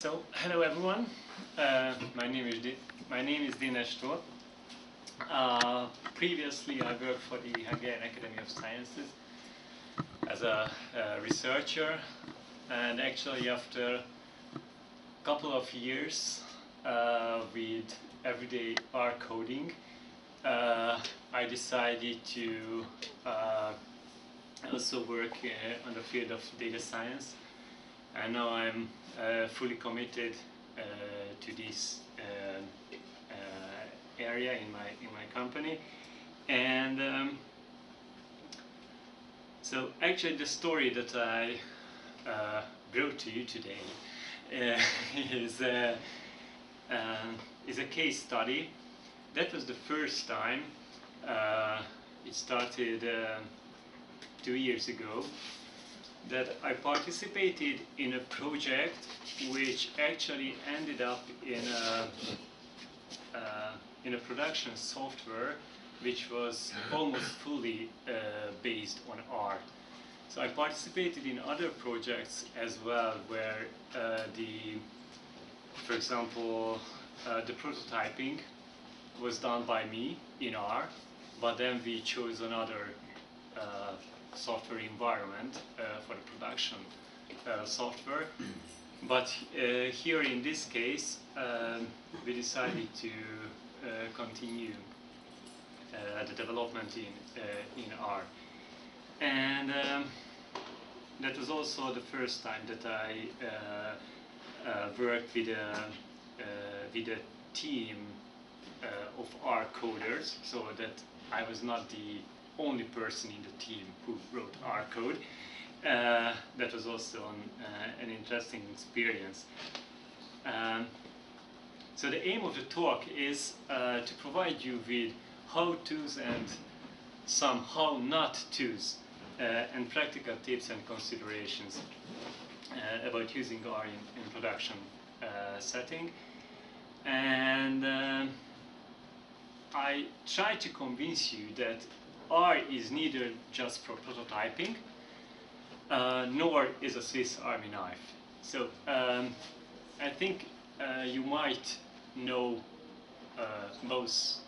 So, hello everyone. My name is Dénes Tóth. Previously, I worked for the Hungarian Academy of Sciences as a researcher, and actually, after a couple of years with everyday R coding, I decided to also work on the field of data science. And now I'm fully committed to this area in my company, and so actually the story that I brought to you today is a case study. That was the first time. It started 2 years ago, that I participated in a project which actually ended up in a production software which was almost fully based on R. So I participated in other projects as well, where for example, the prototyping was done by me in R, but then we chose another software environment for the production software. But here in this case, we decided to continue the development in R. And that was also the first time that I worked with a team of R coders, so that I was not the only person in the team who wrote R code. That was also an interesting experience. So the aim of the talk is to provide you with how-tos and some how-not-tos and practical tips and considerations about using R in production setting. And I try to convince you that R is neither just for prototyping, nor is a Swiss Army knife. So I think you might know most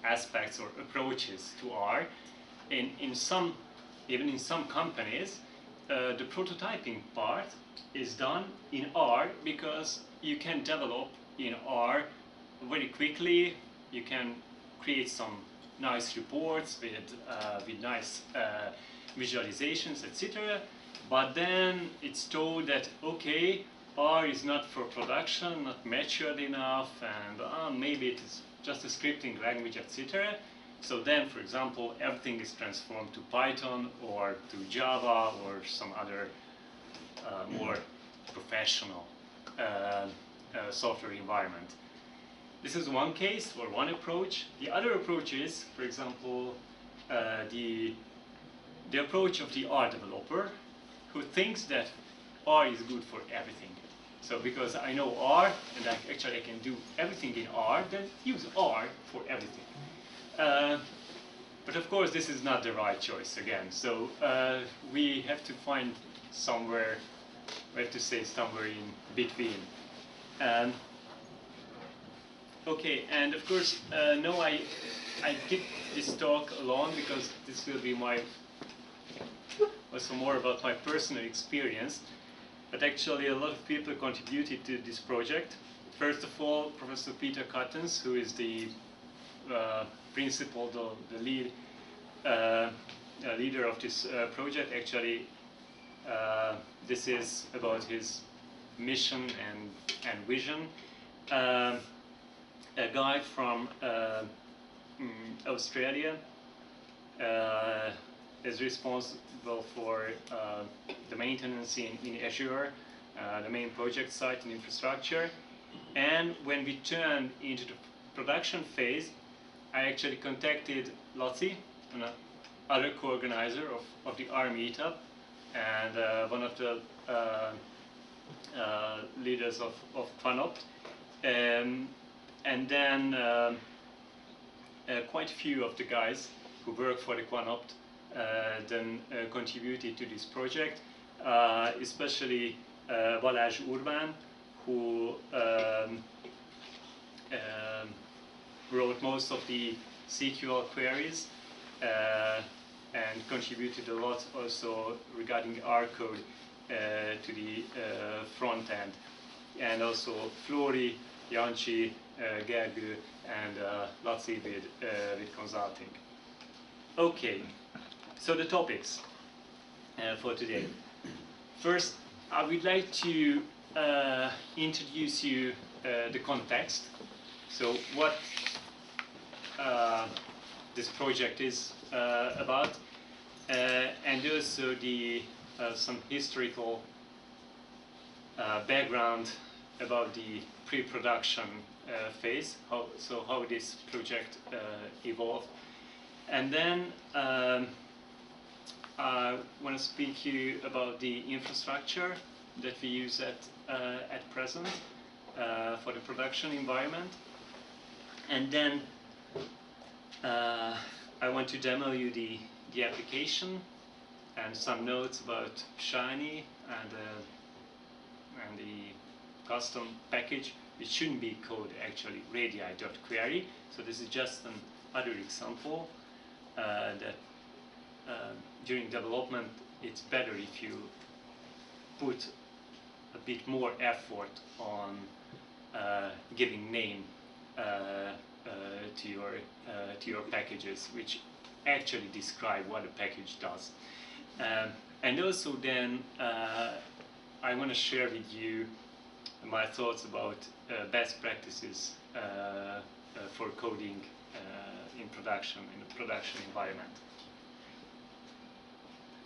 aspects or approaches to R. Even in some companies, the prototyping part is done in R because you can develop in R very quickly. You can create some nice reports with nice visualizations, etc. But then it's told that, okay, R is not for production, not matured enough, and maybe it is just a scripting language, etc. So then, for example, everything is transformed to Python or to Java or some other more professional software environment. This is one case or one approach. The other approach is, for example, the approach of the R developer, who thinks that R is good for everything. So because I know R and I can do everything in R, then use R for everything. But of course, this is not the right choice again. So we have to find somewhere, we have to say somewhere in between. Okay, and of course, no, I did this talk alone because this will be also more about my personal experience. But actually, a lot of people contributed to this project. First of all, Professor Peter Cuttens, who is the principal, the lead leader of this project. Actually, this is about his mission and vision. A guy from Australia is responsible for the maintenance in Azure, the main project site and infrastructure. And when we turned into the production phase, I actually contacted Lotzi, another co-organizer of the R meetup, and one of the leaders of Quanopt. And then quite a few of the guys who work for the Quanopt then contributed to this project. especially Balázs Urbán, who wrote most of the SQL queries and contributed a lot also regarding R code to the front end. And also Flori, Jancsi, Gergő, and Laci with consulting. Okay, so the topics for today. First, I would like to introduce you the context. So what this project is about, and also the some historical background about the pre-production phase, how this project evolved. And then I want to speak to you about the infrastructure that we use at present for the production environment. And then I want to demo you the application and some notes about Shiny and the custom package, which shouldn't be called actually radii.query. So this is just another example that during development it's better if you put a bit more effort on giving name to your packages, which actually describe what a package does. And also then I want to share with you my thoughts about best practices for coding in the production environment.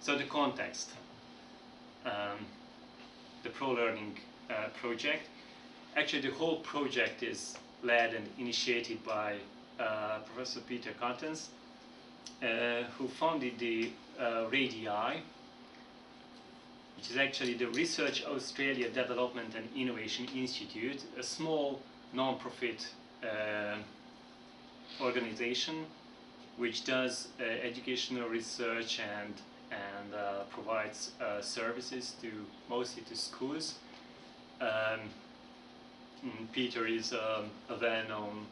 So the context, the ProLearning project. Actually, the whole project is led and initiated by Professor Peter Cartens, who founded the RADI, which is actually the Research Australia Development and Innovation Institute, a small non-profit organization which does educational research and provides services mostly to schools. Peter is a well-known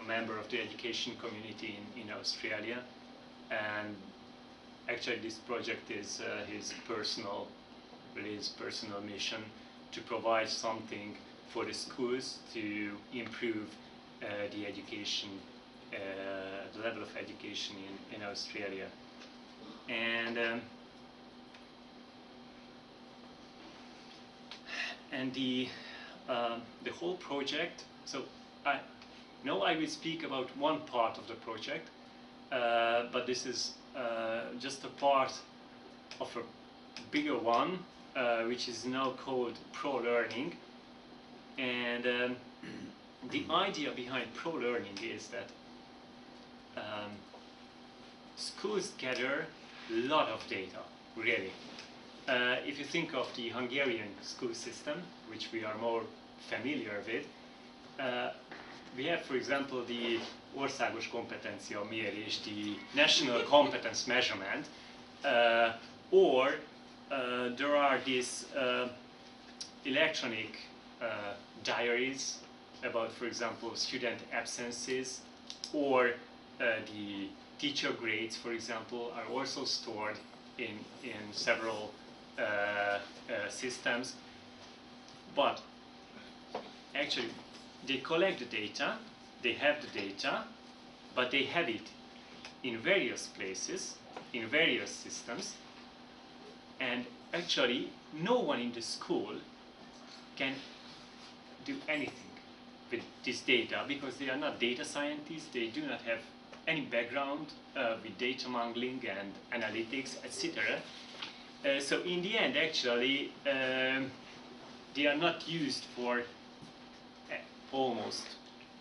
member of the education community in Australia, and actually this project is his personal mission to provide something for the schools to improve the education, the level of education in Australia. And the whole project, so I will speak about one part of the project, but this is just a part of a bigger one, which is now called ProLearning. And the idea behind ProLearning is that schools gather a lot of data, really. If you think of the Hungarian school system, which we are more familiar with, we have, for example, the országos kompetencia mérés, the national competence measurement, or there are these electronic diaries about, for example, student absences, or the teacher grades, for example, are also stored in several systems. But actually they collect the data, they have the data, but they have it in various places, in various systems, and actually no one in the school can do anything with this data because they are not data scientists, they do not have any background with data modeling and analytics, etc. So in the end, actually, they are not used for almost,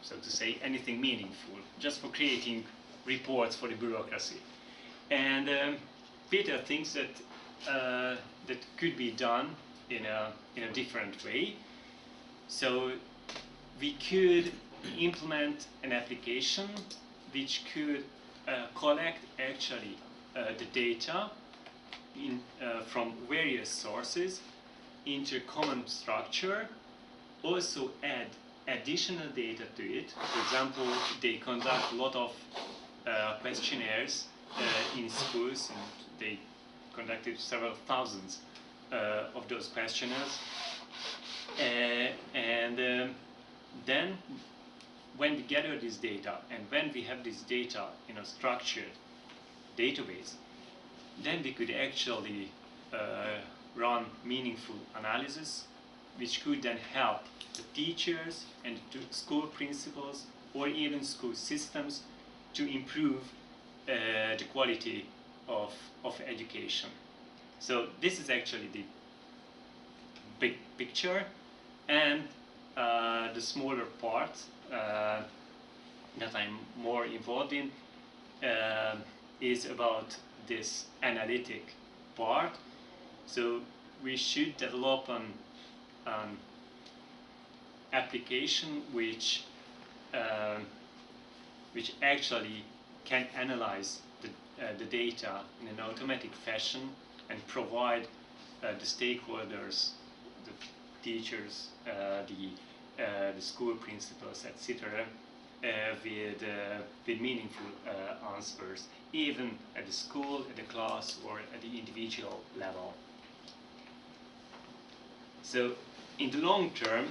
so to say, anything meaningful, just for creating reports for the bureaucracy. And Peter thinks that that could be done in a different way. So we could implement an application which could collect actually the data from various sources into a common structure, also add additional data to it. For example, they conduct a lot of questionnaires in schools, and they conducted several thousands of those questionnaires. Then when we gather this data, and when we have this data in a structured database, then we could actually run meaningful analysis, which could then help the teachers and the school principals or even school systems to improve the quality of education. So this is actually the big picture, and the smaller part that I'm more involved in is about this analytic part. So we should develop an application which actually can analyze the data in an automatic fashion and provide the stakeholders, the teachers, the school principals, etc., with meaningful answers, even at the school, at the class, or at the individual level. So, in the long term,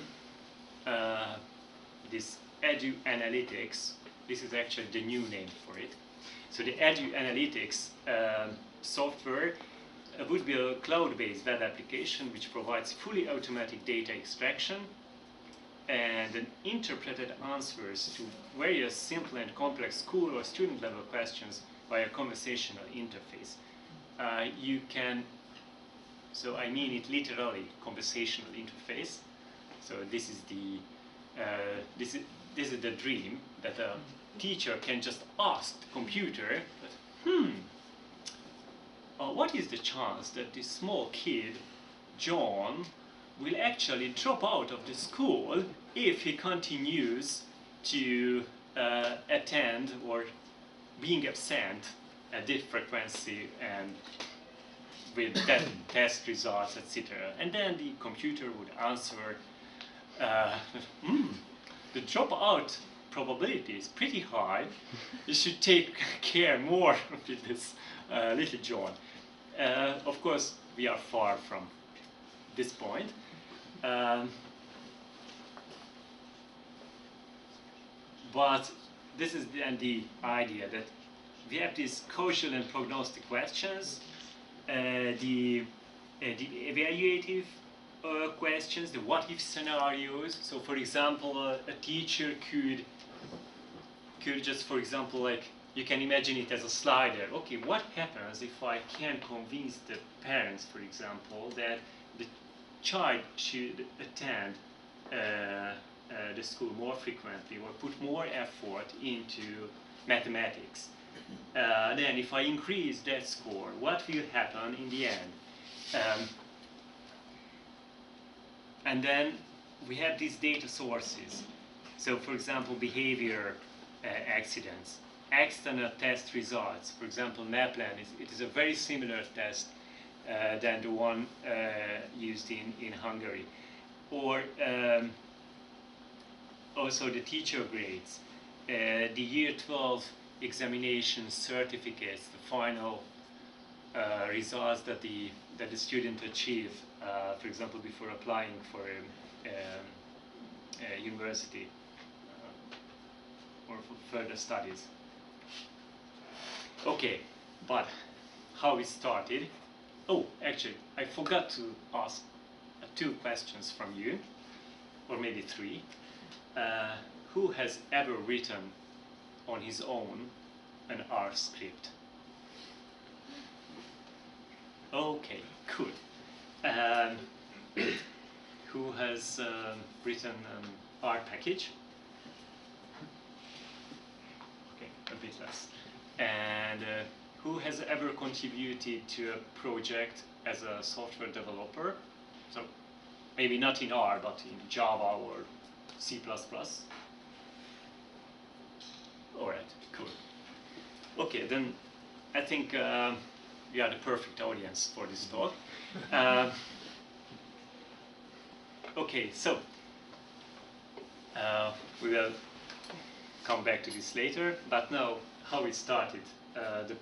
this edu analytics, this is actually the new name for it. So the edu analytics software would be a cloud-based web application which provides fully automatic data extraction and then interpreted answers to various simple and complex school or student level questions via conversational interface. You can, so I mean it literally, conversational interface. So this is the this is the dream, that a teacher can just ask the computer, what is the chance that this small kid, John, will actually drop out of the school if he continues to attend or being absent at this frequency and with that test results, etc. And then the computer would answer, the dropout probability is pretty high. You should take care more with this little John. Of course, we are far from this point. But this is the idea that we have these causal and prognostic questions, the evaluative questions, the what-if scenarios. So, for example, a teacher could just, for example, like, you can imagine it as a slider. Okay, what happens if I can convince the parents, for example, that the child should attend the school more frequently or put more effort into mathematics? Then if I increase that score, what will happen in the end? And then we have these data sources. So, for example, behavior accidents, external test results. For example, NAPLAN, it is a very similar test than the one used in Hungary. Or also the teacher grades, the year 12 examination certificates, the final results that the student achieve, for example, before applying for a university or for further studies. Okay, but how it started? Oh, actually, I forgot to ask 2 questions from you, or maybe 3. Who has ever written on his own an R script? Okay, cool. Who has written an R package? Okay, a bit less. And who has ever contributed to a project as a software developer? So maybe not in R, but in Java or C++. All right, cool. Okay, then I think you are the perfect audience for this talk. Okay, so we will come back to this later, but now how it started. I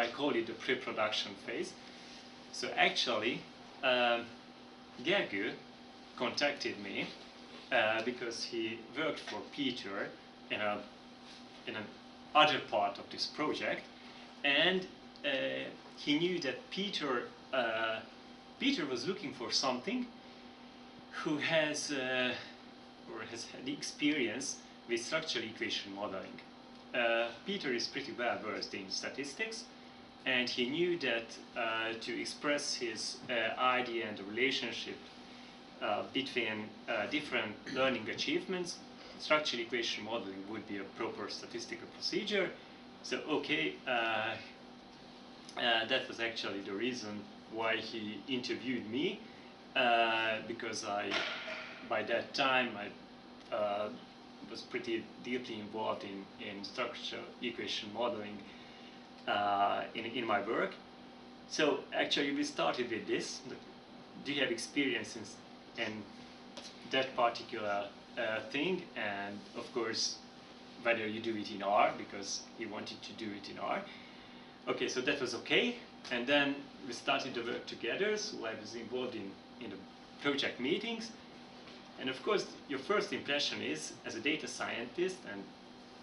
call it the pre-production phase. So actually, Gergő contacted me because he worked for Peter in an other part of this project, and he knew that Peter was looking for something who has had experience with structural equation modeling. Peter is pretty well versed in statistics, and he knew that to express his idea and the relationship between different learning achievements, structural equation modeling would be a proper statistical procedure. So okay, that was actually the reason why he interviewed me, because by that time I was pretty deeply involved in structural equation modeling in my work. So actually we started with this. Do you have experience in that particular thing? And of course, whether you do it in R, because he wanted to do it in R. Okay, so that was okay. And then we started to work together, so I was involved in the project meetings. And of course, your first impression is, as a data scientist, and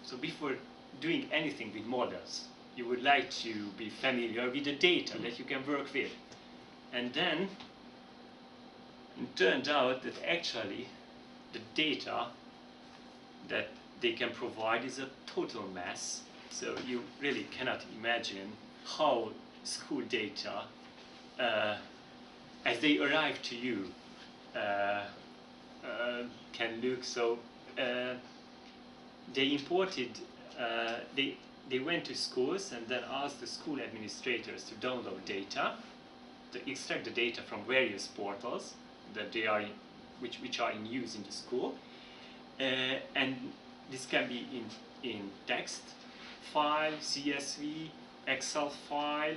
so before doing anything with models, you would like to be familiar with the data that you can work with. And then it turned out that actually the data that they can provide is a total mess. So you really cannot imagine how school data, as they arrive to you, can look. So they imported, they went to schools and then asked the school administrators to download data, to extract the data from various portals that they are which are in use in the school, and this can be in text file, CSV, Excel file,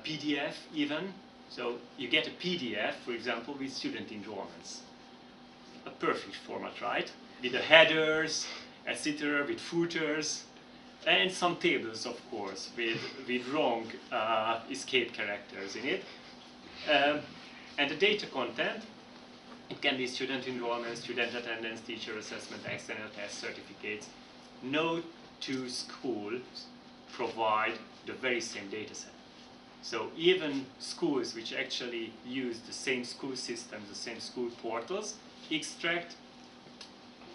PDF even. So you get a PDF, for example, with student enrollments. A perfect format, right? With the headers, etc., with footers, and some tables, of course, with wrong escape characters in it. And the data content, it can be student enrollment, student attendance, teacher assessment, external test certificates. No two schools provide the very same data set. So even schools which actually use the same school systems, the same school portals, extract,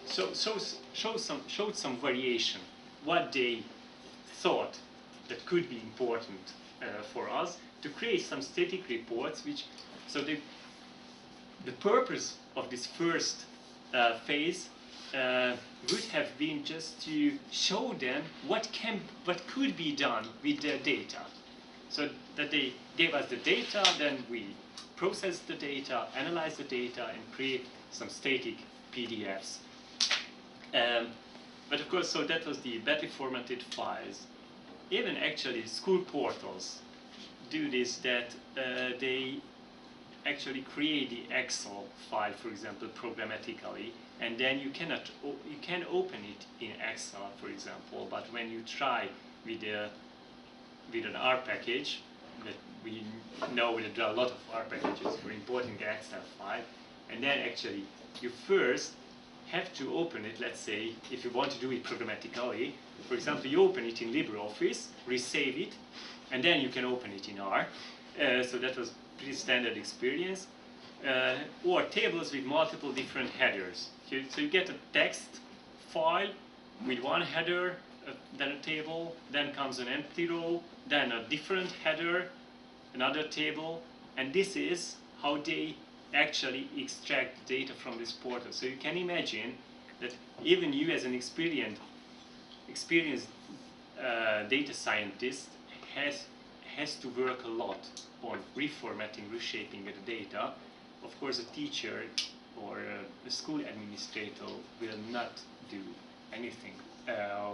showed some variation. What they thought that could be important for us to create some static reports, which, so the purpose of this first phase would have been just to show them what could be done with their data. So that they gave us the data, then we process the data, analyze the data, and create some static PDFs. But of course, so that was the badly formatted files. Even actually school portals do this, that they actually create the Excel file, for example, programmatically, and then you can open it in Excel, for example, but when you try with an R package, that we know that there are a lot of R packages for importing the Excel file, and then actually you first have to open it. Let's say if you want to do it programmatically, for example, you open it in LibreOffice, resave it, and then you can open it in R. So that was pretty standard experience. Or tables with multiple different headers. So you get a text file with one header, then a table, then comes an empty row, then a different header, another table, and this is how they actually extract data from this portal. So you can imagine that even you as an experienced data scientist has to work a lot on reformatting, reshaping the data. Of course, a teacher or a school administrator will not do anything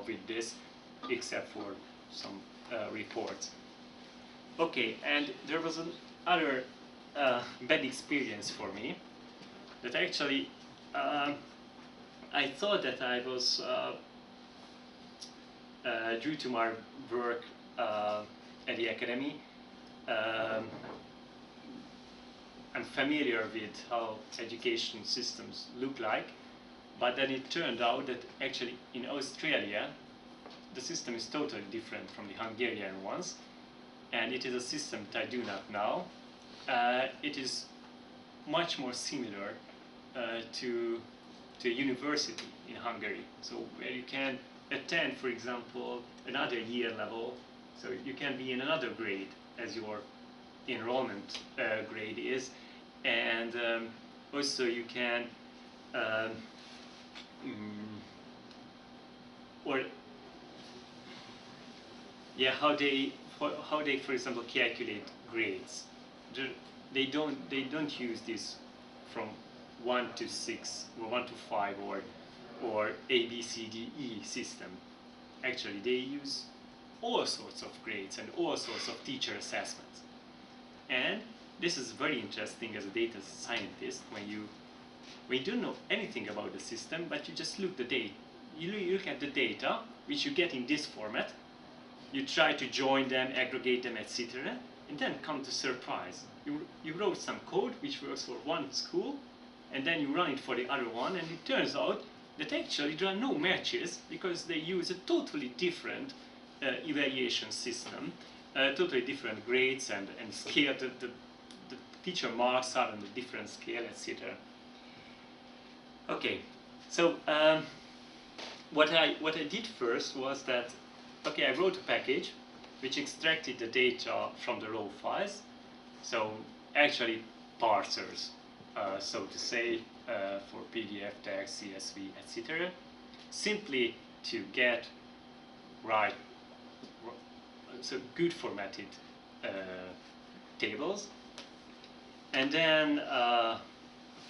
with this except for some reports. Okay, and there was another bad experience for me, that actually I thought that I was, due to my work at the academy, I'm familiar with how education systems look like, but then it turned out that actually in Australia the system is totally different from the Hungarian ones, and it is a system that I do not know. It is much more similar to a university in Hungary, so where you can attend, for example, another year level, so you can be in another grade as your enrollment grade is, and also you can or yeah, how they for example calculate grades. They don't use this from 1 to 6 or 1 to 5 or A, B, C, D, E system. Actually, they use all sorts of grades and all sorts of teacher assessments. And this is very interesting as a data scientist when you don't know anything about the system, but you just look at the data which you get in this format. You try to join them, aggregate them, etc., and then come to surprise. You wrote some code which works for one school, and then you run it for the other one, and it turns out that actually there are no matches because they use a totally different evaluation system, totally different grades and scale. The teacher marks are on a different scale, etc. Okay, so what I did first was that, okay, I wrote a package which extracted the data from the raw files, so actually parsers, so to say, for PDF, text, CSV, etc., simply to get so good formatted tables. And then, of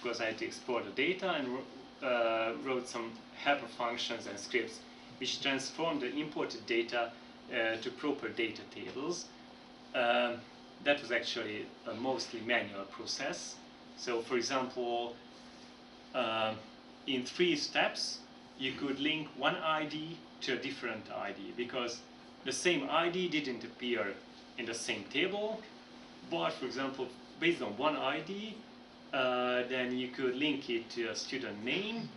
course, I had to export the data and wrote some helper functions and scripts which transformed the imported data to proper data tables. That was actually a mostly manual process. So, for example, in 3 steps, you could link one ID to a different ID because the same ID didn't appear in the same table, but, for example, based on one ID, then you could link it to a student name,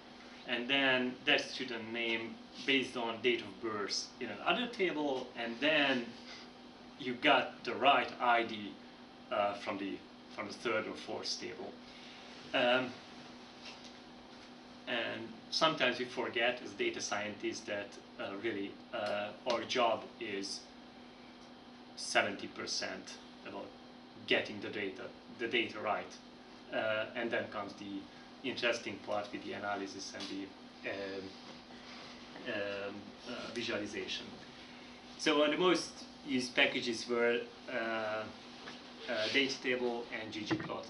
and then that student name based on date of birth in another table, and then you got the right ID from the 3rd or 4th table. And sometimes we forget as data scientists that really our job is 70% about getting the data right, and then comes the interesting part with the analysis and the visualization. So the most used packages were data table and ggplot.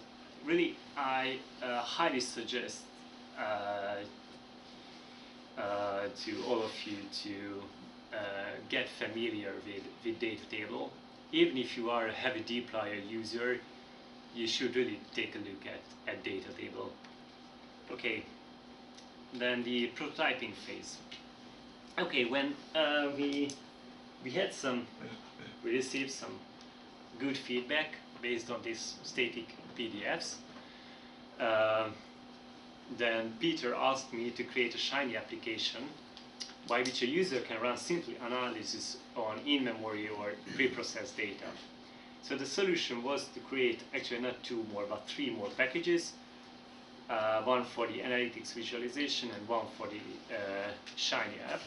Really, I highly suggest to all of you to get familiar with data table. Even if you are a heavy dplyr user, you should really take a look at data table. Okay, then the prototyping phase. Okay, when we received some good feedback based on these static PDFs. Then Peter asked me to create a Shiny application by which a user can run simple analysis on in-memory or pre-processed data. So the solution was to create actually not 2 more but 3 more packages, one for the analytics visualization and one for the Shiny app.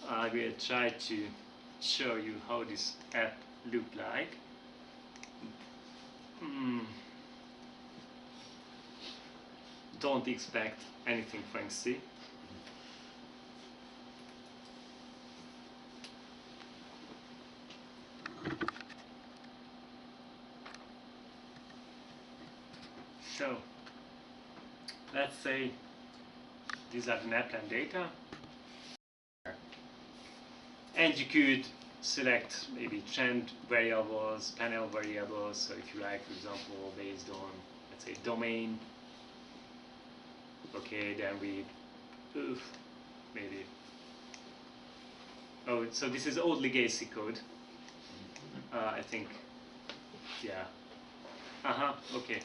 I will try to show you how this app looked like. Don't expect anything fancy. So, let's say these are the NAPLAN data. And you could select maybe trend variables, panel variables. So if you like, for example, based on, let's say, domain. Okay, then we maybe. Oh, so this is old legacy code. I think, yeah. Okay.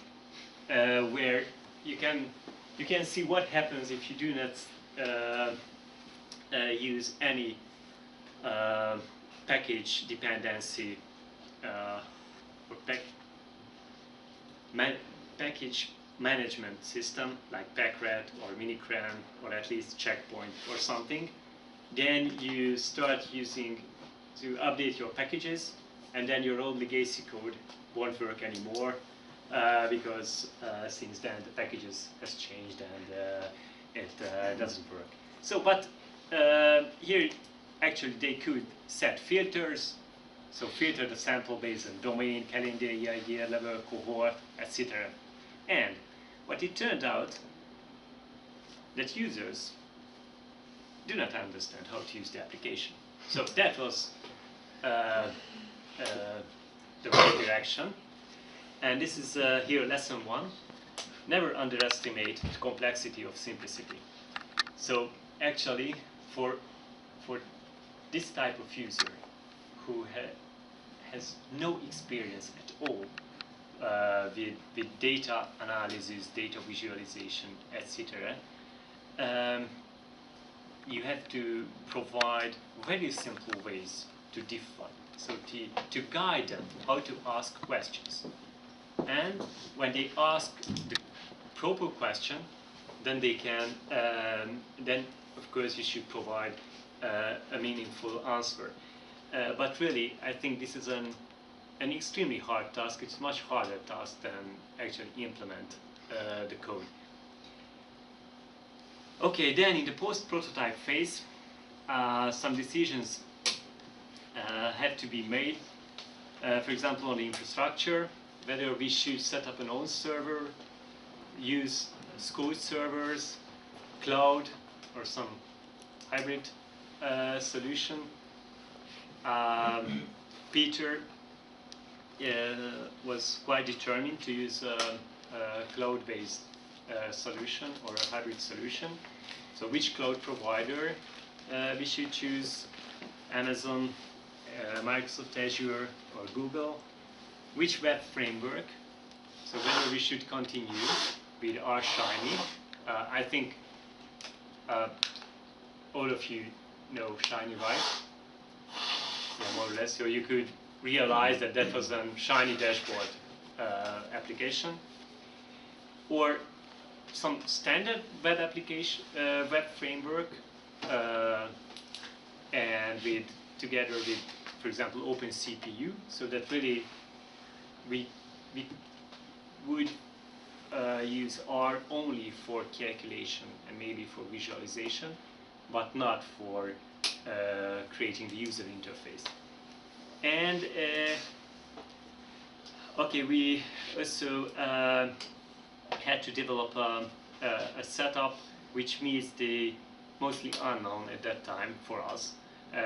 Where you can see what happens if you do not use any package dependency or package management system like Packrat or Minicran or at least Checkpoint or something. Then you start using to update your packages, and then your old legacy code won't work anymore because since then the packages has changed and it doesn't work. So, but here actually they could set filters. So filter the sample based on domain, calendar year level, cohort, etc. And what it turned out that users do not understand how to use the application. So that was the right direction. And this is here lesson 1. Never underestimate the complexity of simplicity. So actually for this type of user who has no experience at all with data analysis, data visualization, etc., you have to provide very simple ways to define, so to guide them how to ask questions. And when they ask the proper question, then they can, then of course you should provide a meaningful answer. But really, I think this is an extremely hard task. It's a much harder task than actually implement the code. Okay, then in the post-prototype phase, some decisions have to be made. For example, on the infrastructure, whether we should set up an own server, use SCOOT servers, cloud, or some hybrid solution. Peter was quite determined to use a cloud-based solution or a hybrid solution. So which cloud provider we should choose? Amazon, Microsoft Azure, or Google? Which web framework? So whether we should continue with RShiny. I think all of you know Shiny, right? Yeah, more or less. So you could realize that that was a Shiny dashboard application, or some standard web application, web framework, and together with, for example, OpenCPU, so that really we would use R only for calculation and maybe for visualization, but not for creating the user interface. And okay, we also had to develop a setup which meets the mostly unknown at that time for us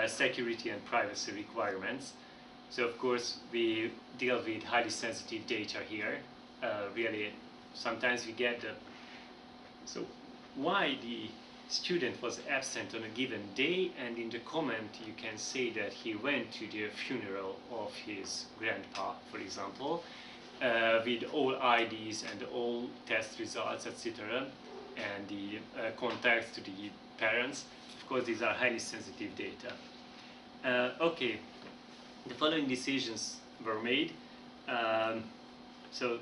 security and privacy requirements. So of course we deal with highly sensitive data here. Really, sometimes we get the so why the student was absent on a given day, and in the comment you can say that he went to the funeral of his grandpa, for example, with all IDs and all test results, etc., and the contacts to the parents. Of course, these are highly sensitive data. Okay, the following decisions were made. So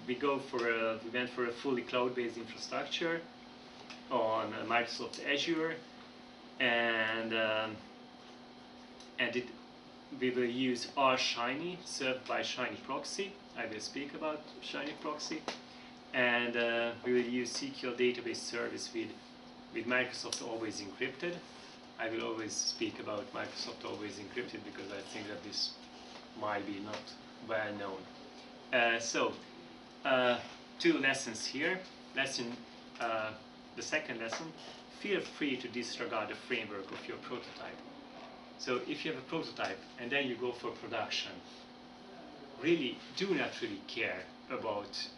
we went for a fully cloud-based infrastructure on Microsoft Azure, and we will use RShiny served by Shiny Proxy. I will speak about Shiny Proxy, and we will use SQL database service with Microsoft Always Encrypted. I will always speak about Microsoft Always Encrypted because I think that this might be not well known. So, 2 lessons here. The second lesson, feel free to disregard the framework of your prototype. So if you have a prototype and then you go for production, really do not really care about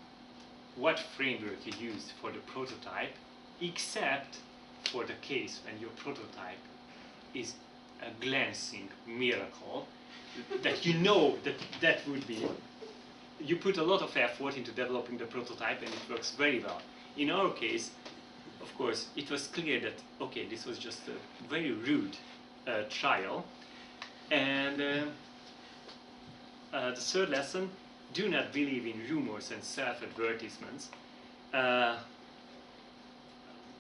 what framework you used for the prototype, except for the case when your prototype is a glancing miracle that you know that would be, you put a lot of effort into developing the prototype and it works very well. In our case, of course, it was clear that, okay, this was just a very rude trial. And the third lesson, do not believe in rumors and self-advertisements.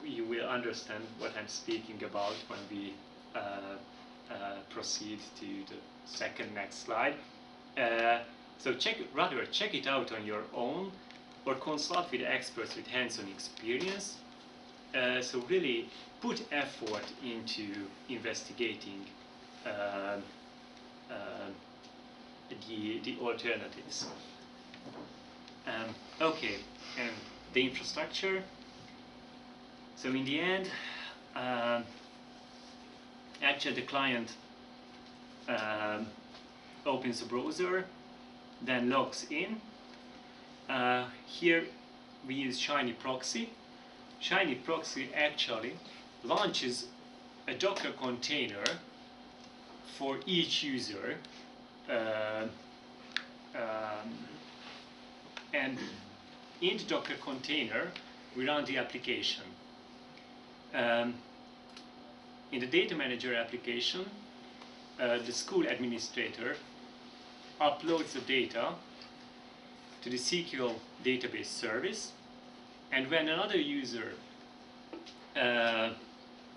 You will understand what I'm speaking about when we proceed to the second next slide. So rather check it out on your own or consult with experts with hands-on experience. So really put effort into investigating the alternatives. Okay, and the infrastructure. So in the end, actually the client opens the browser, then logs in. Here we use Shiny Proxy. Shiny Proxy actually launches a Docker container for each user, and in the Docker container we run the application. In the data manager application, the school administrator uploads the data to the SQL database service, and when another user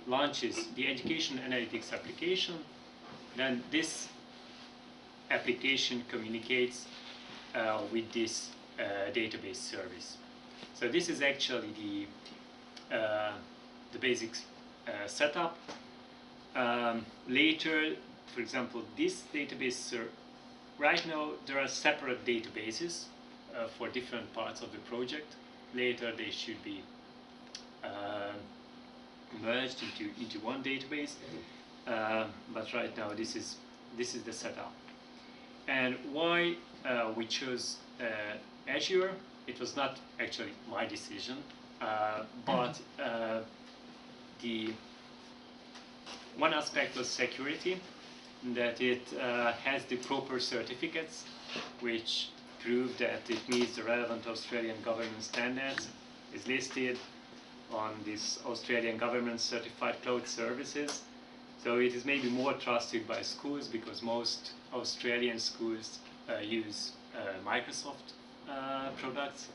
launches the education analytics application, then this application communicates with this database service. So this is actually the basic setup. Later, for example, this database, right now there are separate databases for different parts of the project. Later they should be merged into one database, but right now this is the setup. And why we chose Azure? It was not actually my decision, but the one aspect was security, that it has the proper certificates which prove that it meets the relevant Australian government standards, is listed on this Australian government certified cloud services. So it is maybe more trusted by schools because most Australian schools use Microsoft products.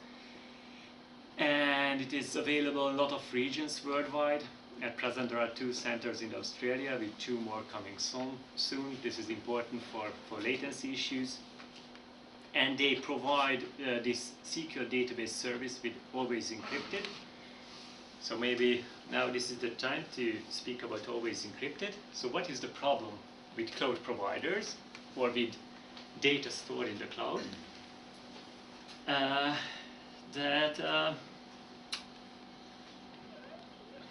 And it is available in a lot of regions worldwide. At present there are 2 centers in Australia with 2 more coming soon. This is important for latency issues. And they provide this SQL database service with always encrypted. So maybe now this is the time to speak about always encrypted. So what is the problem with cloud providers or with data stored in the cloud?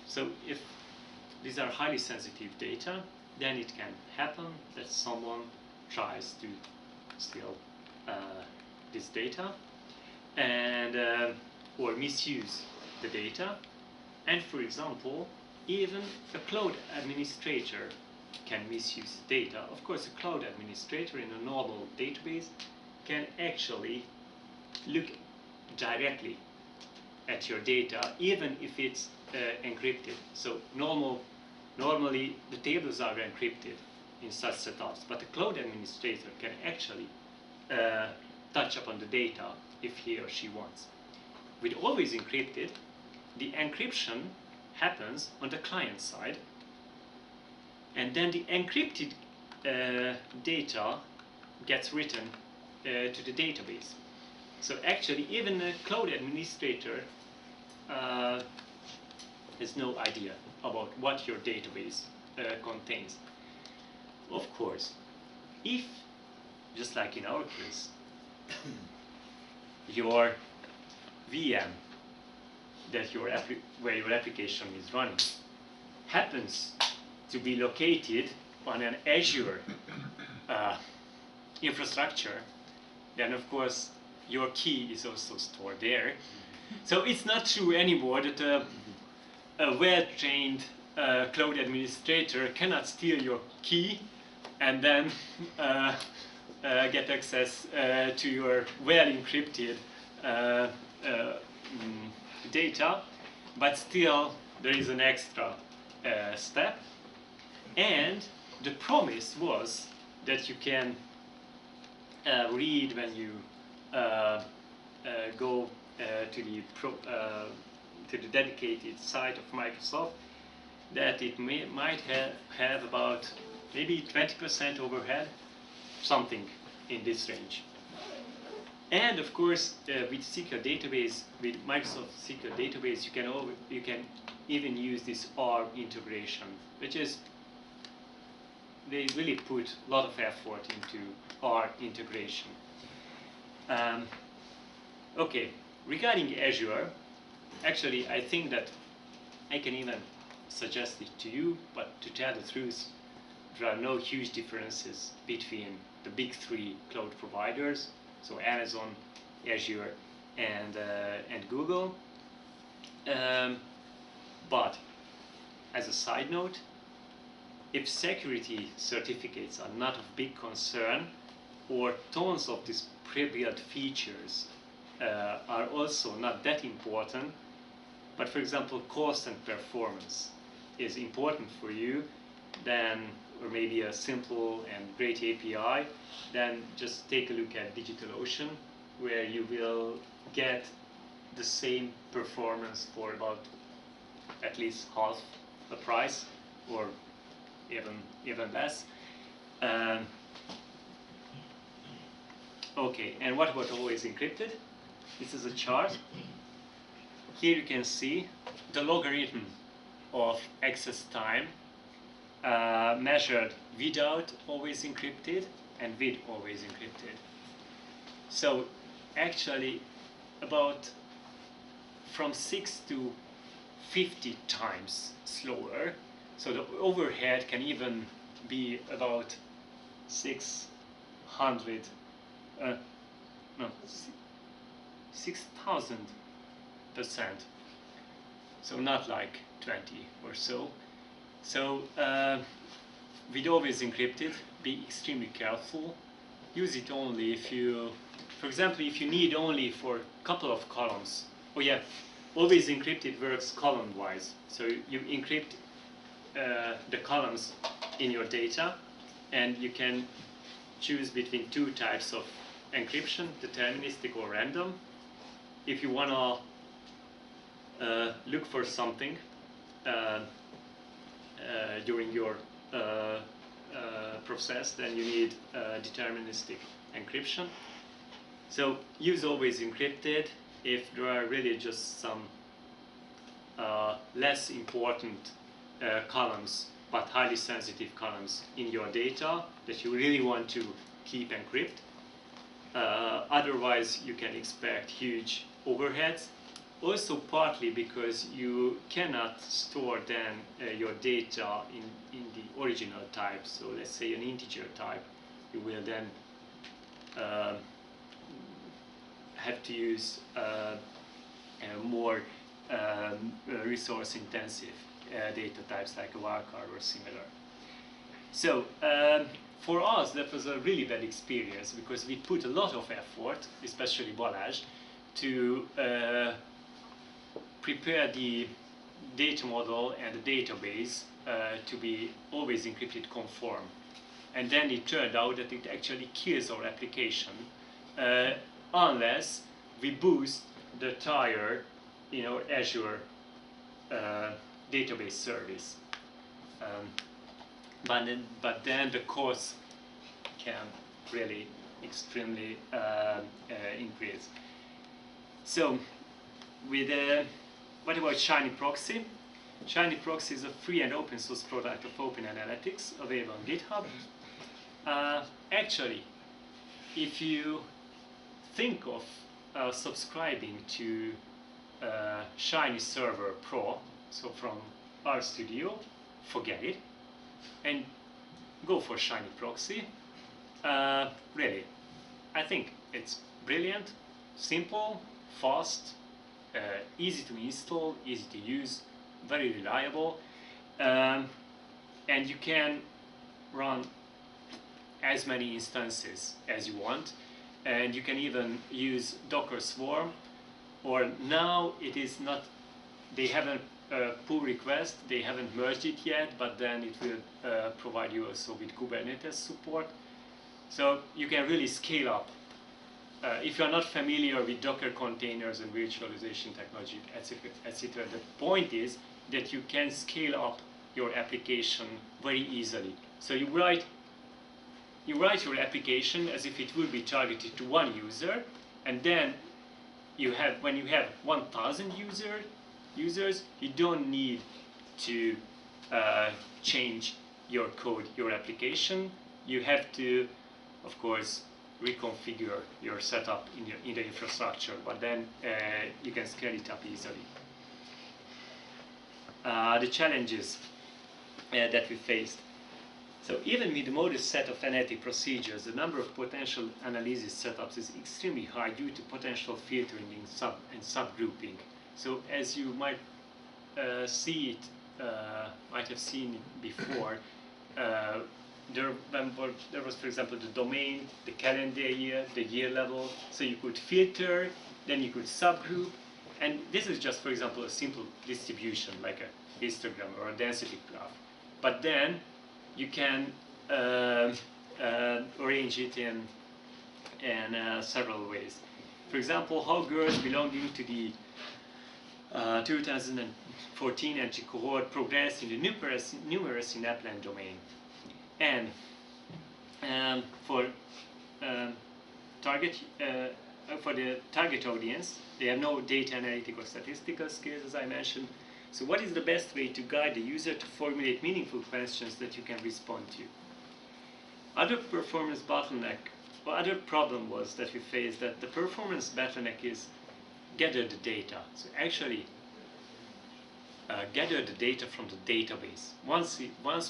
So if these are highly sensitive data, then it can happen that someone tries to steal this data and or misuse the data. And for example, even a cloud administrator can misuse data. Of course, a cloud administrator in a normal database can actually look directly at your data, even if it's encrypted. So normally the tables are encrypted in such setups, but the cloud administrator can actually touch upon the data if he or she wants. With always encrypted, the encryption happens on the client side, and then the encrypted data gets written to the database. So actually, even a cloud administrator has no idea about what your database contains. Of course, if, just like in our case, your VM that where your application is running happens to be located on an Azure infrastructure, then of course your key is also stored there. So it's not true anymore that a well-trained cloud administrator cannot steal your key and then get access to your well-encrypted data, but still there is an extra step. And the promise was that you can read when you go to the dedicated site of Microsoft, that it might have about maybe 20% overhead, something in this range. And of course, with SQL database, with Microsoft SQL database, you can even use this R integration, which is, they really put a lot of effort into R integration. Okay, regarding Azure, actually I think that I can even suggest it to you, but to tell the truth, there are no huge differences between the big three cloud providers, so Amazon, Azure, and Google. But as a side note, if security certificates are not of big concern, or tons of these pre-built features are also not that important, but for example cost and performance is important for you, then, or maybe a simple and great API, then just take a look at DigitalOcean, where you will get the same performance for about at least half the price, or even less. Okay, and what about always encrypted? This is a chart. Here you can see the logarithm of access time measured without always encrypted and with always encrypted. So actually about from 6 to 50 times slower. So the overhead can even be about 6,000%. So not like 20 or so. So with always encrypted, be extremely careful. Use it only if you, for example, if you need only for a couple of columns. Oh yeah, always encrypted works column-wise. So you encrypt the columns in your data, and you can choose between two types of encryption, deterministic or random. If you want to look for something during your process, then you need deterministic encryption. So use always encrypted if there are really just some less important columns, but highly sensitive columns in your data that you really want to keep encrypted. Otherwise, you can expect huge overheads. Also, partly because you cannot store then your data in the original type. So let's say an integer type, you will then have to use more resource-intensive data types like a wildcard or similar. So for us, that was a really bad experience because we put a lot of effort, especially Balázs, to prepare the data model and the database to be always encrypted conform. And then it turned out that it actually kills our application unless we boost the tire in our Azure database service. But then the cost can really extremely increase. So with what about Shiny Proxy? Shiny Proxy is a free and open source product of Open Analytics available on GitHub. Actually, if you think of subscribing to Shiny Server Pro, so from RStudio, forget it. And go for Shiny Proxy. Really, I think it's brilliant, simple, fast, easy to install, easy to use, very reliable, and you can run as many instances as you want, and you can even use Docker Swarm, or now it is not, they haven't pull request, they haven't merged it yet, but then it will provide you also with Kubernetes support. So you can really scale up. If you are not familiar with Docker containers and virtualization technology, etc., the point is that you can scale up your application very easily. So you write your application as if it would be targeted to one user, and then when you have 1,000 users, you don't need to change your code, your application. You have to, of course, reconfigure your setup in the infrastructure, but then you can scale it up easily. The challenges that we faced. So even with the modest set of analytic procedures, the number of potential analysis setups is extremely high due to potential filtering and subgrouping. So as you might see it, might have seen it before, there was, for example, the domain, the calendar year, the year level. So you could filter, then you could subgroup, and this is just, for example, a simple distribution like a histogram or a density graph. But then you can arrange it in several ways. For example, how girls belonging to the 2014 entry cohort progressed in the numeracy NAPLAN domain. And for the target audience, they have no data analytic or statistical skills, as I mentioned. So what is the best way to guide the user to formulate meaningful questions that you can respond to? Other performance bottleneck, or other problem was that we faced, that the performance bottleneck is gather the data. So actually gather the data from the database. Once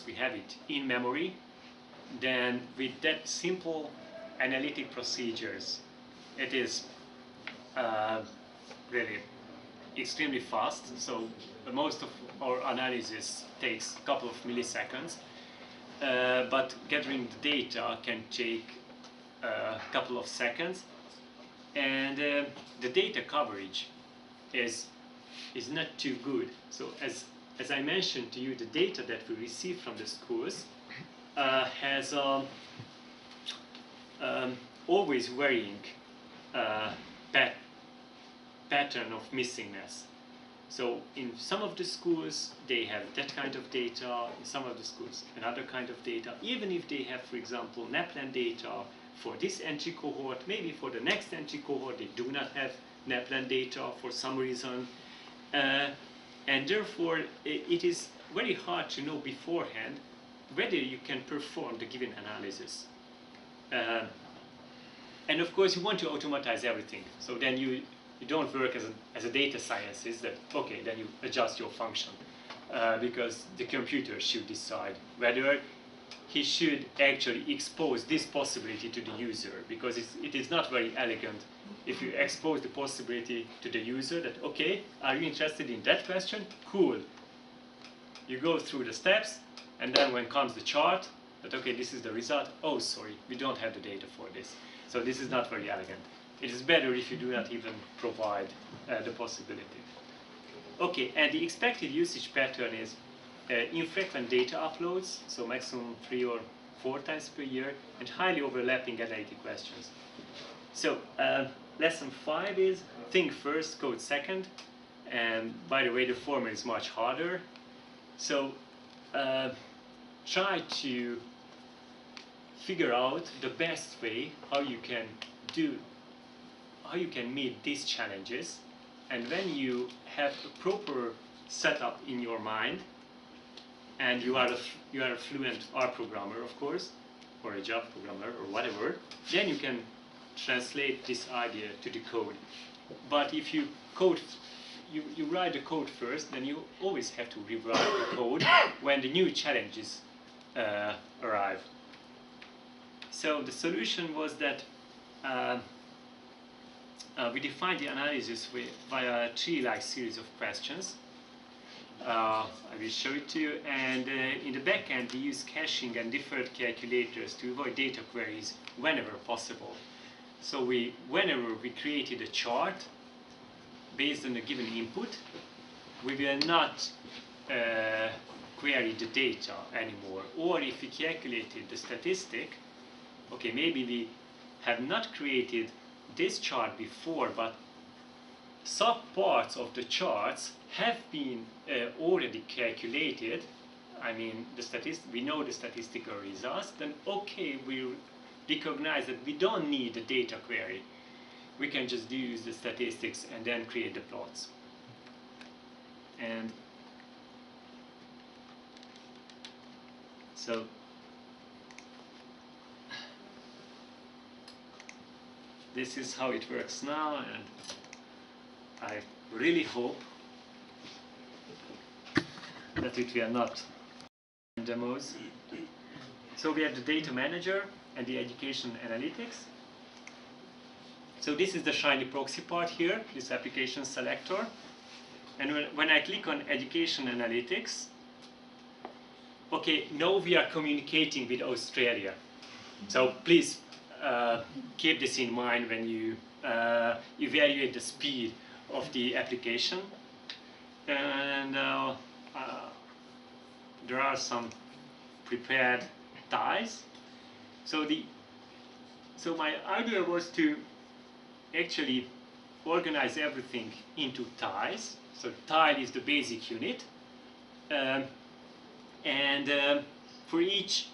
we have it in memory, then with that simple analytic procedures, it is really extremely fast. So most of our analysis takes a couple of milliseconds, but gathering the data can take a couple of seconds, and the data coverage is not too good. So as I mentioned to you, the data that we receive from the schools has always varying pattern of missingness. So in some of the schools they have that kind of data, in some of the schools another kind of data. Even if they have, for example, NAPLAN data for this entry cohort, maybe for the next entry cohort they do not have NAPLAN data for some reason. And therefore it is very hard to know beforehand whether you can perform the given analysis. And of course you want to automatize everything, so then you don't work as a data scientist that, okay, then you adjust your function, because the computer should decide whether he should actually expose this possibility to the user, because it is not very elegant if you expose the possibility to the user that, okay, are you interested in that question? Cool. You go through the steps, and then when comes the chart, that, okay, this is the result. Oh, sorry, we don't have the data for this. So this is not very elegant. It is better if you do not even provide the possibility. Okay, and the expected usage pattern is infrequent data uploads, so maximum 3 or 4 times per year, and highly overlapping analytic questions. So lesson 5 is think first, code second. And by the way, the former is much harder. So try to figure out the best way how you can meet these challenges. And when you have a proper setup in your mind, and you are a fluent R programmer, of course, or a Java programmer or whatever, then you can translate this idea to the code. But if you write the code first, then you always have to rewrite the code when the new challenges arrive. So the solution was that we defined the analysis via a tree-like series of questions. I will show it to you. And in the backend, we use caching and deferred calculators to avoid data queries whenever possible. So whenever we created a chart based on a given input, we will not query the data anymore. Or if we calculated the statistic, okay, maybe we have not created this chart before, but sub-parts of the charts have been already calculated. I mean, we know the statistical results, then okay, we recognize that we don't need a data query. We can just use the statistics and then create the plots. And so this is how it works now, and I really hope that it will not demos. So we have the data manager and the education analytics. So this is the shiny proxy part here, this application selector. And when I click on education analytics, okay, now we are communicating with Australia. So please keep this in mind when you evaluate the speed of the application. And there are some prepared ties. So my idea was to actually organize everything into tiles. So tile is the basic unit, and for each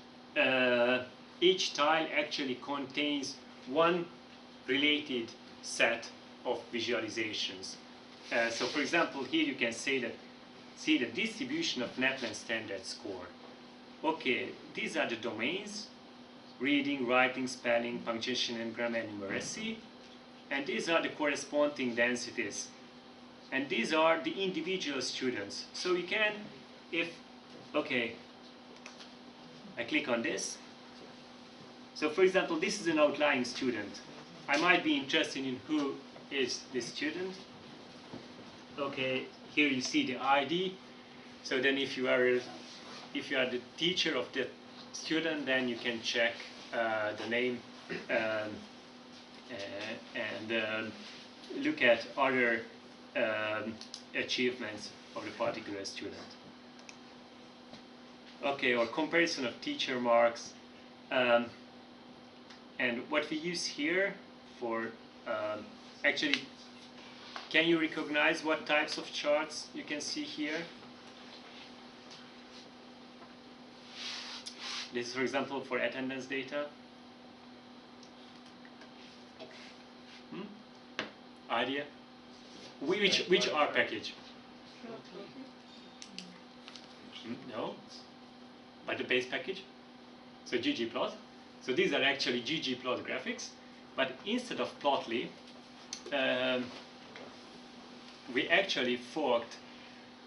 tile actually contains one related set of visualizations. So for example, here you can see the distribution of NAPLAN standard score. Okay, these are the domains: reading, writing, spelling, punctuation, and grammar numeracy. And these are the corresponding densities. And these are the individual students. So you can, okay, I click on this. So for example, this is an outlying student. I might be interested in who is this student. Okay, here you see the ID. So then if you are the teacher of the student, then you can check the name and look at other achievements of the particular student. Okay, or comparison of teacher marks. And what we use here for, actually, can you recognize what types of charts you can see here? This is, for example, for attendance data. Idea? Which R package? No? By the base package? So ggplot. So these are actually ggplot graphics, but instead of Plotly, we actually forked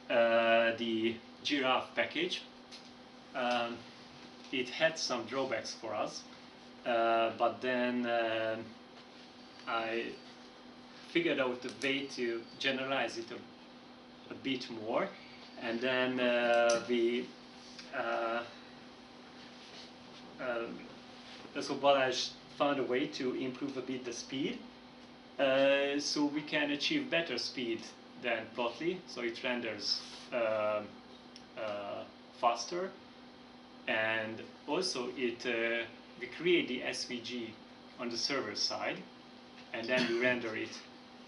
the giraffe package. It had some drawbacks for us, but then I figured out a way to generalize it a bit more, and then so Balázs found a way to improve a bit the speed, so we can achieve better speed than Plotly, so it renders faster, and also we create the SVG on the server side, and then we render it,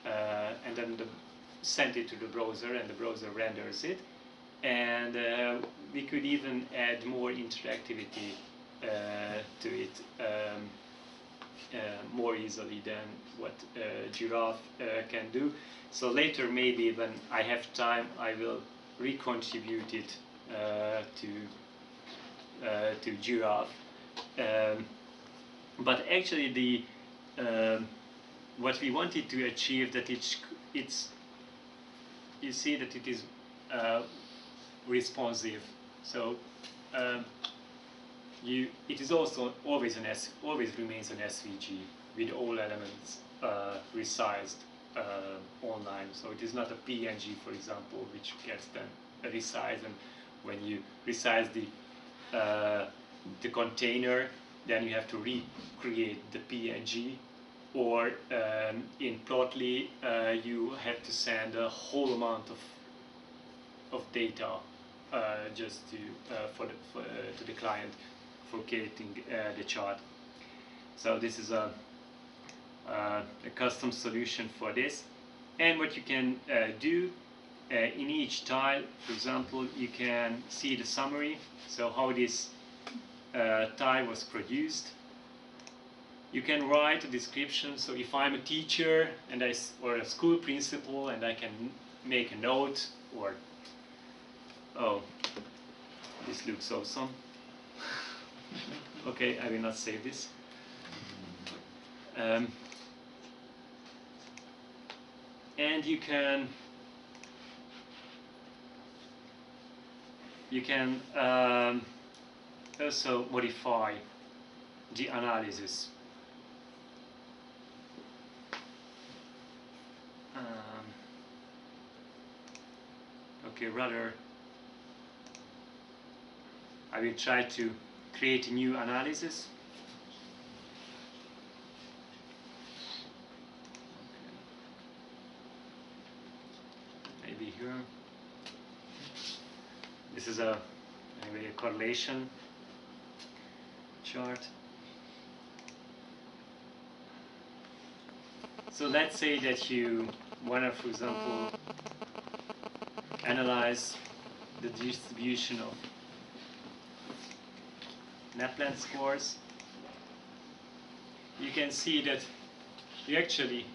and then send it to the browser, and the browser renders it, and we could even add more interactivity to it more easily than what Giraffe can do. So later, maybe when I have time, I will recontribute it to Giraffe. But actually, what we wanted to achieve, that you see that it is responsive. So it is also always remains an SVG with all elements resized online. So it is not a PNG, for example, which gets then resized, and when you resize the container, then you have to recreate the PNG, or in Plotly you have to send a whole amount of data just to the client for creating the chart. So this is a custom solution for this. And what you can do in each tile, for example, you can see the summary, so how this tile was produced. You can write a description, so if I'm a teacher and or a school principal, and I can make a note, or oh, this looks awesome. Okay, I will not save this. And you can also modify the analysis. Okay, rather I will try to create a new analysis. Maybe here. This is anyway, a correlation chart. So let's say that you want to, for example, analyze the distribution of NAPLAN scores. You can see that you actually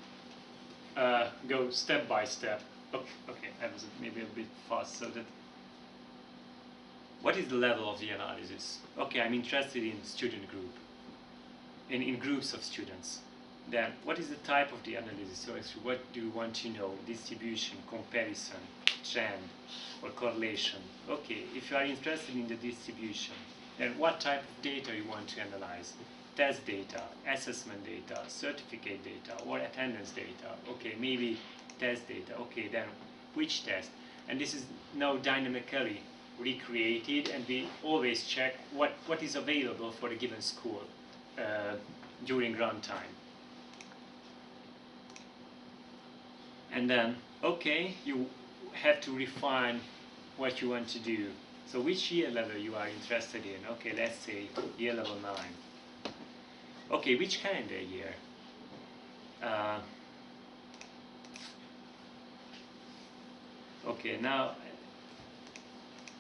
go step by step. Okay, I was maybe a bit fast. So that, what is the level of the analysis? Okay, I'm interested in student group, in groups of students. Then, what is the type of the analysis? So actually, what do you want to know? Distribution, comparison, trend, or correlation. Okay, if you are interested in the distribution, then what type of data you want to analyze? Test data, assessment data, certificate data, or attendance data. Okay, maybe test data. Okay, then which test? And this is now dynamically recreated, and we always check what is available for a given school during runtime. And then, okay, you have to refine what you want to do. So which year level you are interested in? Okay, let's say year level 9. Okay, which calendar year? Okay, now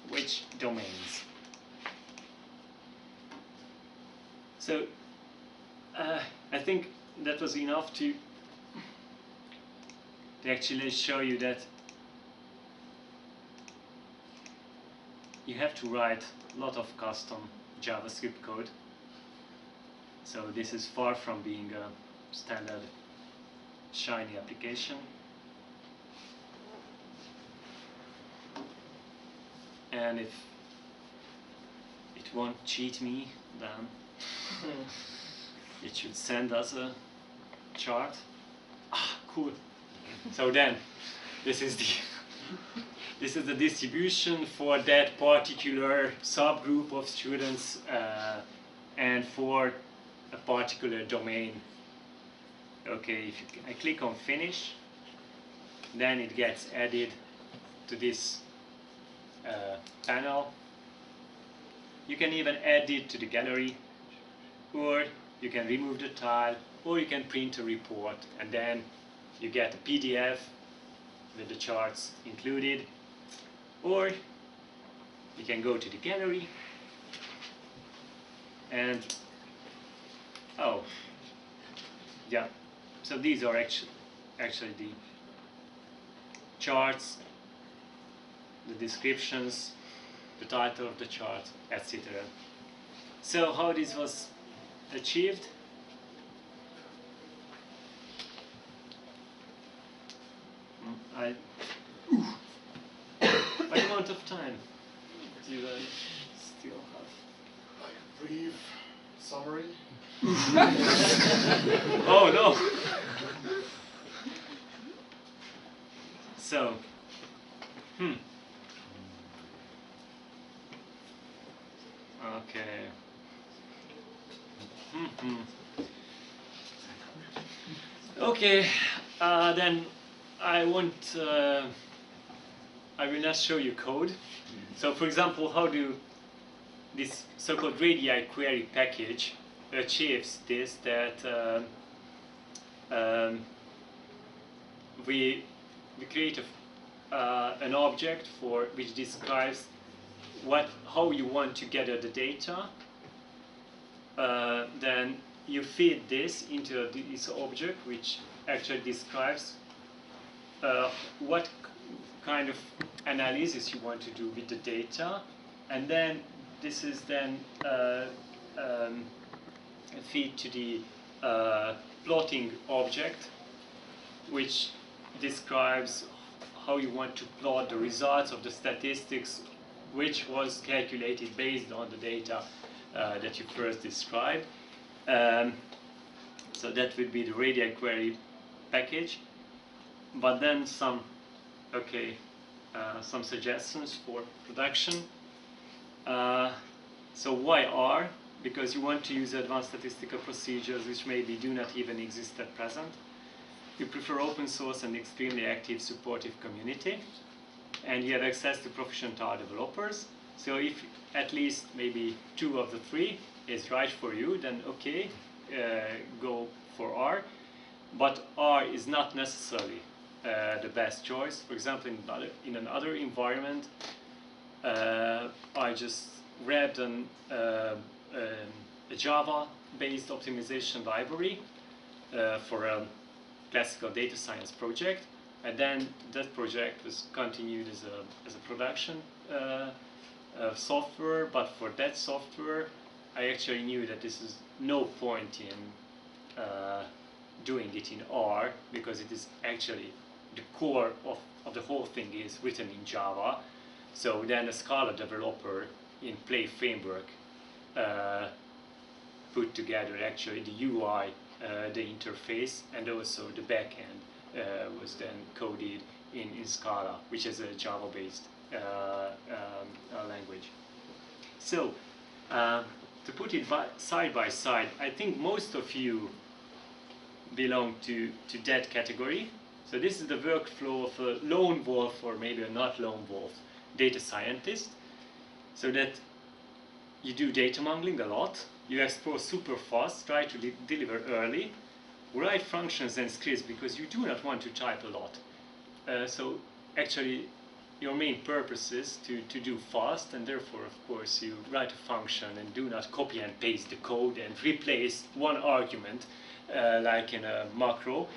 which domains? So I think that was enough to actually show you that you have to write a lot of custom JavaScript code. So this is far from being a standard shiny application. And if it won't cheat me, then it should send us a chart. Ah, cool. So then, this is the distribution for that particular subgroup of students and for a particular domain. Okay, if I click on finish, then it gets added to this panel. You can even add it to the gallery, or you can remove the tile, or you can print a report, and then you get a PDF with the charts included, or you can go to the gallery and oh yeah, so these are actually the charts, the descriptions, the title of the chart, etc. So how this was achieved? What amount of time do I still have? brief summary. Oh no! So, okay. Okay, then I won't. I will not show you code. So, for example, how do this so-called radii query package achieves this? That we create an object for which describes how you want to gather the data. Then you feed this into this object, which actually describes what kind of analysis you want to do with the data, and then this is then feed to the plotting object, which describes how you want to plot the results of the statistics, which was calculated based on the data that you first described. So that would be the radii query package. But then some suggestions for production. So why R? Because you want to use advanced statistical procedures which maybe do not even exist at present. You prefer open source and extremely active supportive community. And you have access to proficient R developers. So if at least maybe 2 of the 3 is right for you, then okay, go for R. But R is not necessarily the best choice. For example, in another environment, I just read a Java-based optimization library for a classical data science project, and then that project was continued as a production software. But for that software, I actually knew that this is no point in doing it in R, because it is actually the core of the whole thing is written in Java. So then a Scala developer in Play framework put together actually the UI, the interface, and also the backend was then coded in Scala, which is a Java-based language. So to put it side by side, I think most of you belong to that category. So this is the workflow of a lone wolf, or maybe a not lone wolf, data scientist. So that you do data mangling a lot, you explore super fast, try to deliver early, write functions and scripts because you do not want to type a lot. So actually your main purpose is to do fast, and therefore of course you write a function and do not copy and paste the code and replace one argument like in a macro.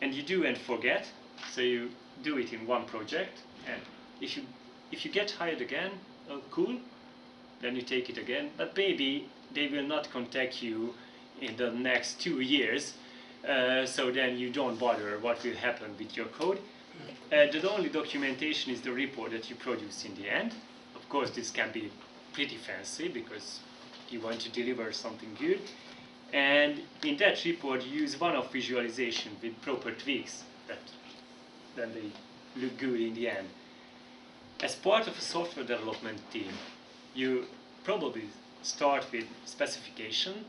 And you do and forget, so you do it in one project, and if you get hired again, oh cool, then you take it again, but maybe they will not contact you in the next 2 years, so then you don't bother what will happen with your code. The only documentation is the report that you produce in the end. Of course this can be pretty fancy because you want to deliver something good. And in that report you use one-off visualization with proper tweaks that then they look good in the end. As part of a software development team, you probably start with specification.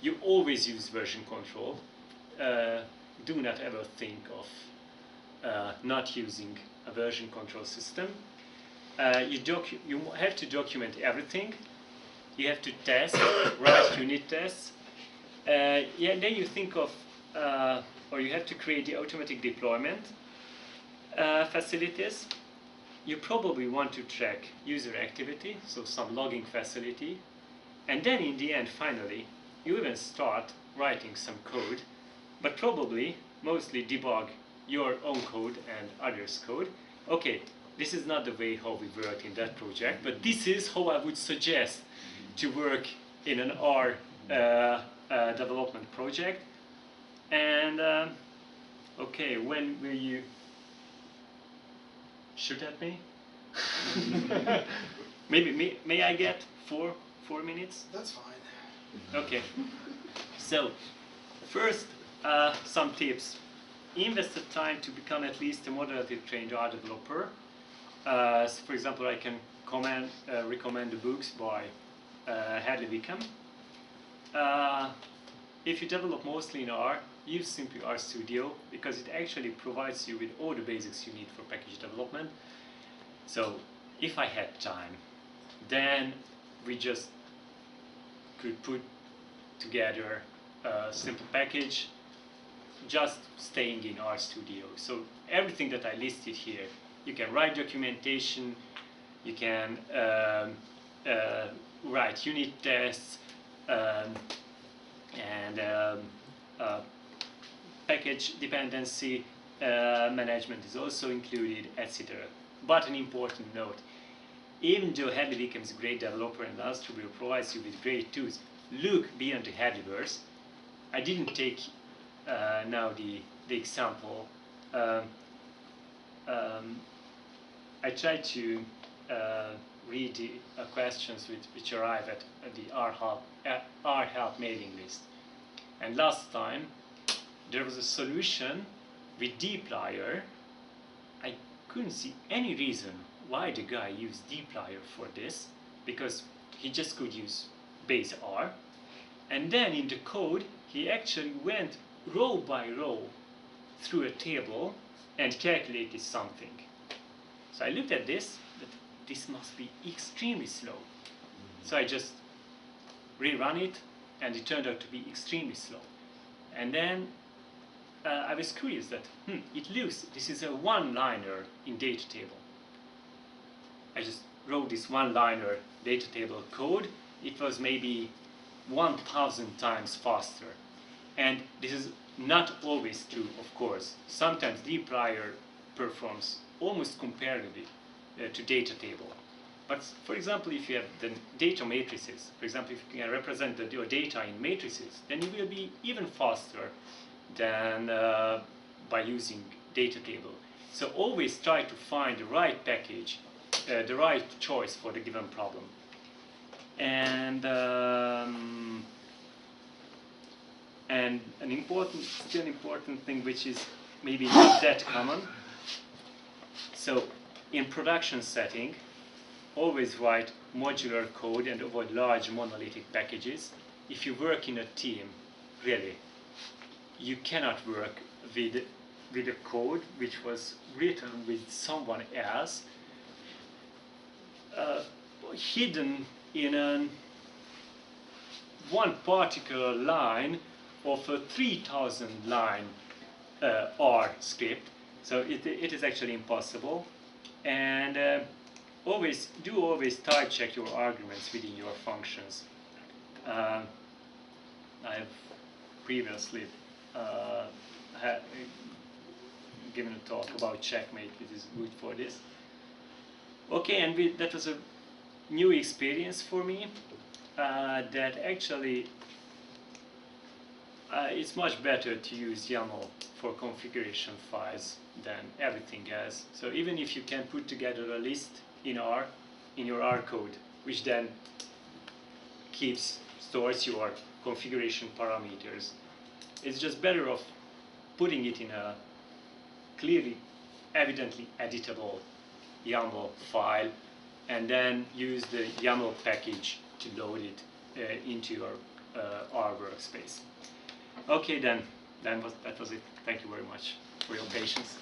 You always use version control. Do not ever think of not using a version control system. You have to document everything. You have to test, write unit tests. Then you think of, or you have to create the automatic deployment facilities. You probably want to track user activity, so some logging facility. And then in the end, finally, you even start writing some code, but probably mostly debug your own code and others' code. Okay, this is not the way how we work in that project, but this is how I would suggest to work in an R development project. And okay, when will you shoot at me? Maybe may I get four 4 minutes? That's fine. Okay. So, first, some tips. Invest the time to become at least a moderately trained R developer. So for example, I can recommend the books by Hadley Wickham. If you develop mostly in R, use simply RStudio because it actually provides you with all the basics you need for package development. So if I had time, then we just could put together a simple package just staying in RStudio. So everything that I listed here, you can write documentation, you can write unit tests, and package dependency management is also included, etc. But an important note, even though Hadley Wickham is a great developer and RStudio provides you with great tools, look beyond the Hadleyverse. I didn't take now the example. I tried to read the questions which arrive at the R-Help mailing list. And last time there was a solution with dplyr. I couldn't see any reason why the guy used dplyr for this, because he just could use base R. And then in the code he actually went row by row through a table and calculated something. So I looked at this, but this must be extremely slow. So I just rerun it, and it turned out to be extremely slow. And then I was curious that, it looks, this is a one-liner in data table. I just wrote this one-liner data table code. It was maybe 1,000 times faster. And this is not always true, of course. Sometimes dplyr performs almost comparably to data table. But for example, if you have the data matrices, for example, if you can represent your data in matrices, then you will be even faster than by using data table. So always try to find the right package, the right choice for the given problem. And an still important thing, which is maybe not that common. So in production setting, always write modular code and avoid large monolithic packages. If you work in a team, really, you cannot work with a code which was written with someone else, hidden in one particular line of a 3,000 line R script. So it is actually impossible. And always type check your arguments within your functions. I have previously given a talk about checkmate, which is good for this. Okay, and that was a new experience for me. That actually it's much better to use YAML for configuration files than everything else. So even if you can put together a list in your R code, which then stores your configuration parameters, it's just better off putting it in a clearly, evidently editable YAML file, and then use the YAML package to load it into your R workspace. Okay, then that was it. Thank you very much for your patience.